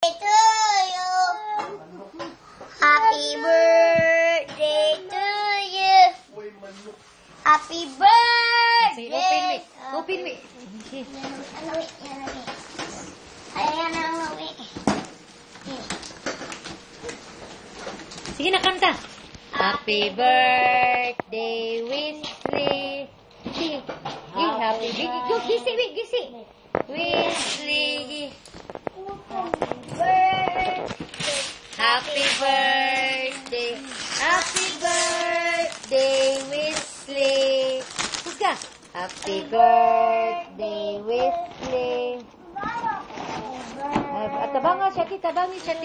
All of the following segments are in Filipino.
To you. Happy birthday to you. Happy birthday. Open me. Ayan ang uwi. Sige na, kanta. Happy birthday, Wesley. Sige. Happy birthday. Go, gisi. Wesley. Happy birthday. Happy birthday, Wesley. Huwag Happy birthday, Wesley. Tabangan siya, tabangan siya,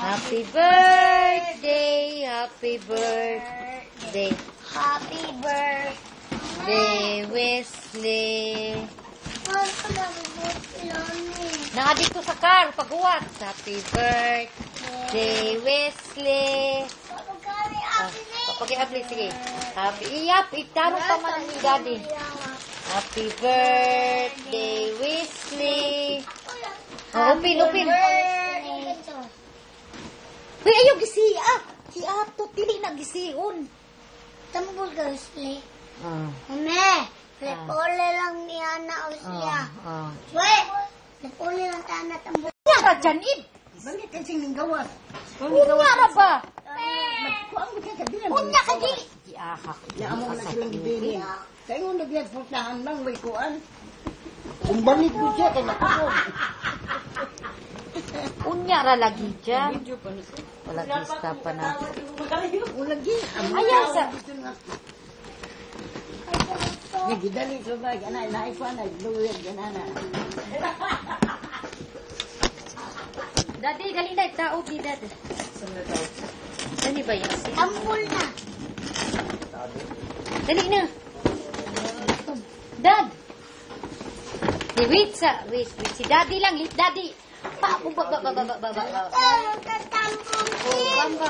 Happy birthday, happy birthday. Happy birthday, Wesley. Nakadito sa car, pag-uwat. Happy birthday, Wesley. Pag-i-apply, sige. Happy, itanong pa man ni Daddy. Happy birthday, Wesley. Open. Uy, ayaw gisi, Si Ato, tili na gisiun. Tambol ka, Wesley. Mame, lepole lang ni Ana o siya. Wait, lepole lang ta Ana tambol. Yara dyan, Balik ka sing gawas. Unyara ba? Unya ka di. Naamo na silang gibili. Kaya nga naglag-putahan lang, may kuan. Kung balik mo siya, kaya nakakon. Unyara lagi dyan. Wala kista pa na. Ulagi. Ayaw sa... Nagidali sa bag. Naikuan na. Luwag yan, ana. Dati, dali na. Taob ni Dad. Dali ba yan? Tambol na. Dali na. Dad. Wait. Si Daddy lang. Daddy.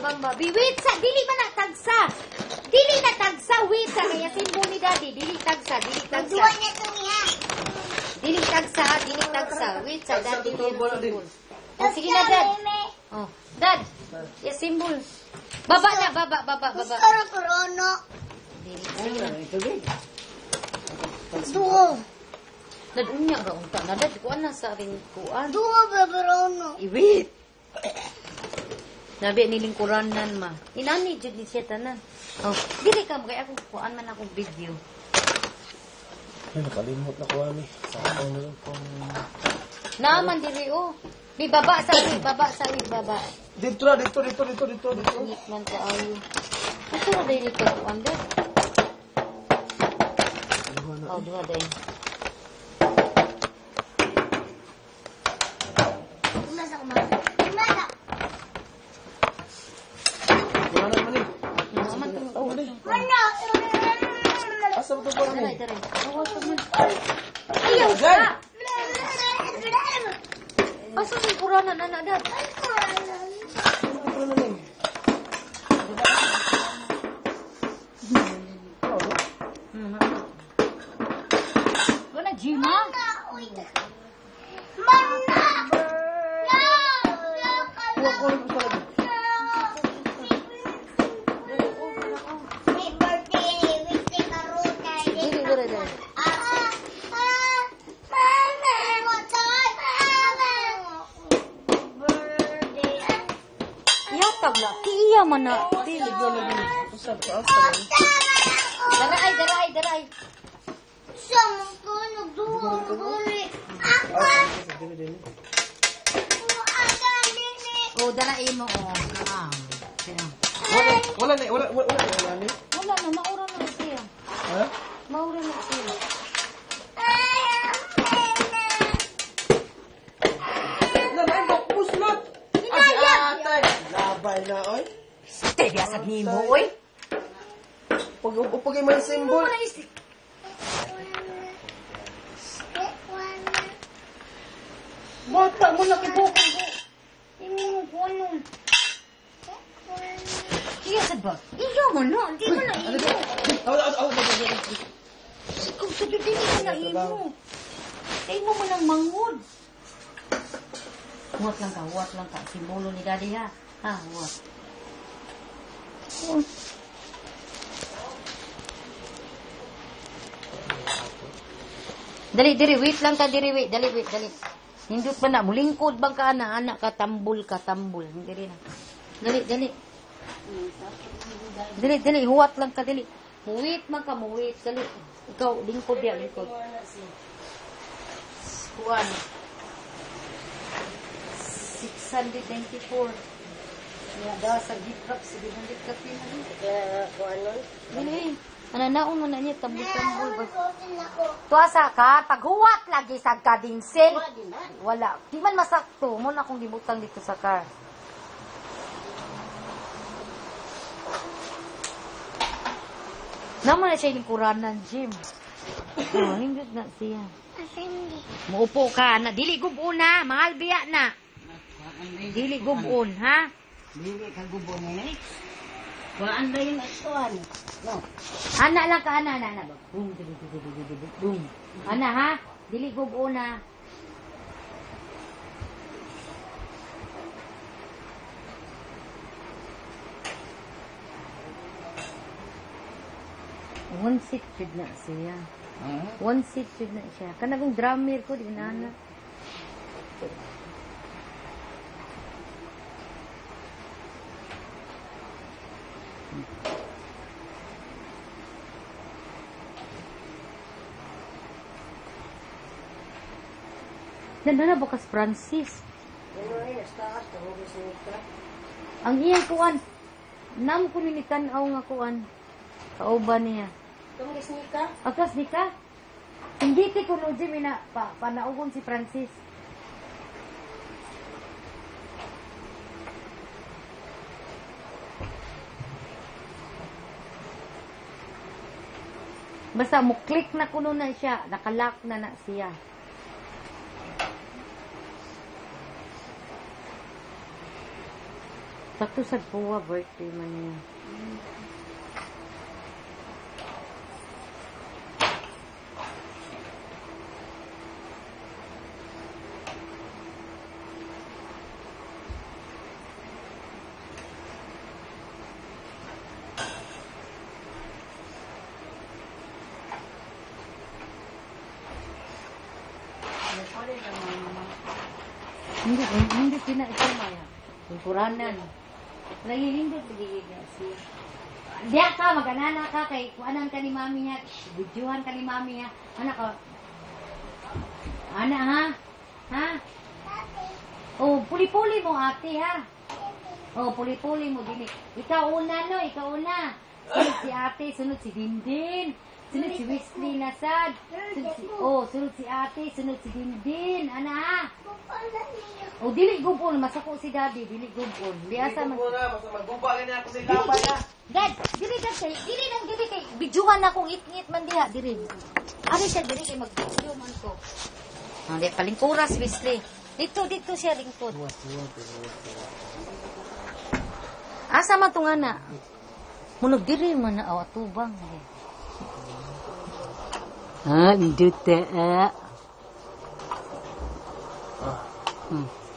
Bamba. Biwit sa. Dili man na tagsa. Wait sa. Kaya simbol ni Daddy. Dili tagsa. Duwa niya ito niya. Dili tagsa. Wait sa. Daddy. Sige na, Dad. Dad. Yung simbol. Baba na. Baba. Gusto rin kurono. Duwa. Dad, unya ka unta na. Dad, kuan na sa ring kuan. Duwa ba kurono? Iwit. Nabi nilingkuranan ma. Inani jud ni siya tanan. Dili ka kay ako kuan man akong video. Ay, nakalimot na ko ani. Saan na lang kung... Naman diri Di baba. Dito. Init man ka ayo. Ito na dili ka kuan Dad. Duha day. Asa mo ito pa rin? Ayaw ka! Asa sa kuranan, anak, Dad? Wala, Jima? Iya mana pilih dulu ni. Darai. Sampai dua kali. Oh, darai mo Wala ni. Wala na, maura na siya. Ha? Maura na siya. Labay na, oy. Stay biasa ni mo, oy. Pag may simbol. Bata mo na kibukong ko. Hindi mo ko ano. Iya sa ba? Iya mo no. Hindi mo na iyo. Kung sa dito na iyo. Tayo mo lang mangod. Huwat lang ka, huwat lang ka. Simbolo ni daddy ha. Ha, huwat. Dali, diri, wait lang ka, diri, wait. Dali, wait, dali. Hindot pa na, mulingkod bang ka, anak ka, tambul. Diri na. Dali, dali. Dali, dali, huwat lang ka, dali. Muwit man ka, muwit. Dali. Ikaw, lingkod ya, lingkod. Kuan. 694. Nada sa gitrap, 700 ka pinali. Kuan nun? Dili. Ananaon mo na niya, tambul-tambul. Tuasa ka, taghuwat lagi sa kadingsil. Wala. Di man masakto. Muna akong gibutang dito sa car. Naman na siya yung kuranan, Jim. Oh, hindot na siya. Assembly. Muupo ka na. Dili gubon na. Mahal biya na. Dili gubon, ha? Dili ka gubon eh. Kuan ba yung asuan? No. Ana lang ka, ana. Boom. Boom. Ana, ha? Dili gubon na. One seat should na siya. One seat should na siya. Kanagong drummer ko, di na na. Nandana bukas Francis. Ang iyang kuan. Nam ko ni tanaw nga kuan. Kauban niya. Tungis ni ka? Akas di ka? Hindi ti kuno Jim ina panaugon si Francis. Basta mo click na kuno na siya, nakalock na siya. Sakto sa puwa birthday man niya. Hindi pinaisamaya. Yung Puranan. Nahihindot lagi siya. Diya ka, mag-anana ka kay kuanan ka ni mami ha. Videohan ka ni mami ha. Anak ka. Ana ha? Ha? Oh, puli-puli mo ate ha. Oh, puli-puli mo din. Ikaw una no, ikaw una. Sunod si ate, sunod si Dindin. Sunod si Wesley Nasad. Sunod si ate, sunod si Dindin. Ana ha? O, dili gubon. Masako si daddy. Dili gubon. Biasa man. Basta magguba ganyan ako sa laban na. Dad, dili kay bidyuhan akong it-ngit man diha. Dili. Ari siya, dili kay mag-video man ko. Di, palingkuras, Wesley. Dito siya lingkod. Asa man itong ana? Munog diri man na awatubang. Dute.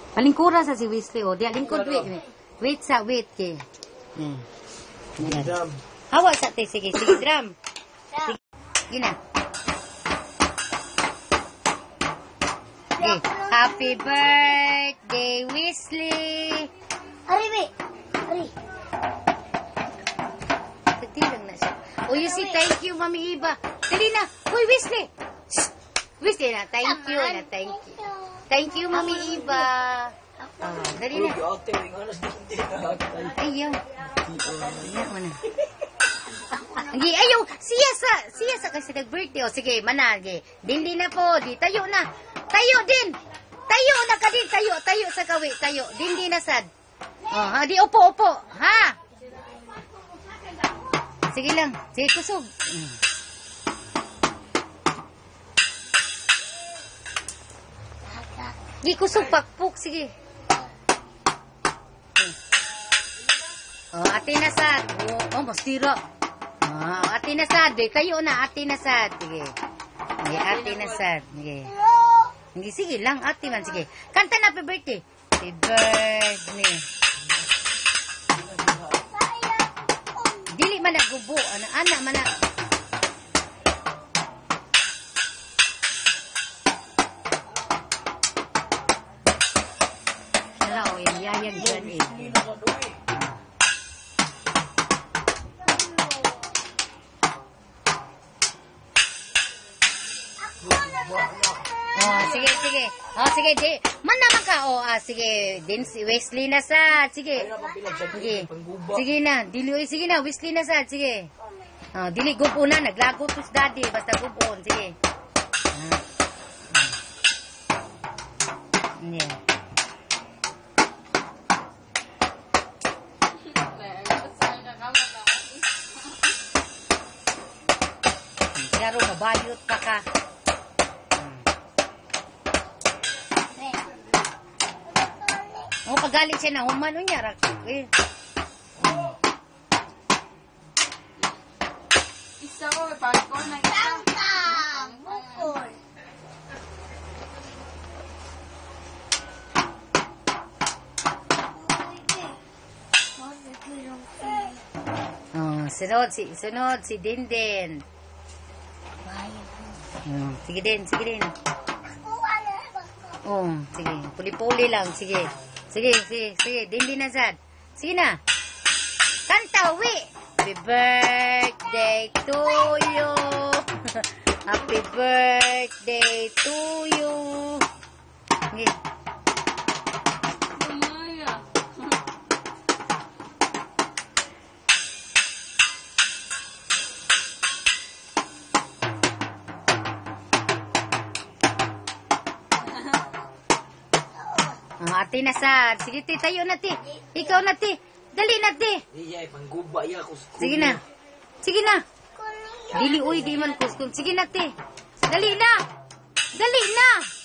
Palingkuran sa si Wesley, o. Diya, lingkod, wait kay. Drum. Hawa sa te, sige, drum. Sige na. Okay. Happy birthday, Wesley. Ari. Nagtilang na siya. O, you say thank you, Mami Iba. Dali na. Uy, Wesley. Shh. Wesley na, thank you. Thank you, Mami Iba. Dali na. Ayaw. Ayaw. Siya sa kasi nag-birthday. O, sige, manage. Dindi na po. Di, tayo na. Tayo din. Tayo na ka din. Tayo sa kawi. Tayo. Dindi na sad. Di, upo. Ha? Sige lang. Sige, kusog. Di kusog pakpuk, sige. Ate na sad. Mastira. Ate na sad. Tayo na, ate na sad. Sige. Ate na sad. Sige. Sige lang, ate man. Sige. Kanta na happy birthday. Happy birthday. Dili man na gubo. Anak man na. Hala, o, yung yayag dyan eh. Oh, sige, sige. Oh, sige, di. Man naman ka. Oh, sige. Din si Wesley na sa. Sige. Sige. Sige na. Dili, sige na. Wesley na sa. Sige. Oh, dili gubo na. Naglagot to si daddy. Basta gubon. Sige. Yeah. Klaro, mabayot pa ka. Oh, pagalit siya na humano niya. Eh. Isa ko, pagko na isang. Bukol. Oh, sunod si Dindin. Sige din, sige din. Oh, sige. Puli-puli lang, sige. Sige, sige, sige. Dindin na sad. Sige na. Kanta, uwi. Happy birthday to you. Happy birthday to you. Sige. Umaya. Oh, ate na sad. Sige, ti, tayo na, ti. Ikaw na, ti. Dali na, ti. Iya, pangguba ya ko. Sige na. Sige na. Dili, uy, di man kuskun. Sige na, ti. Dali na. Dali na.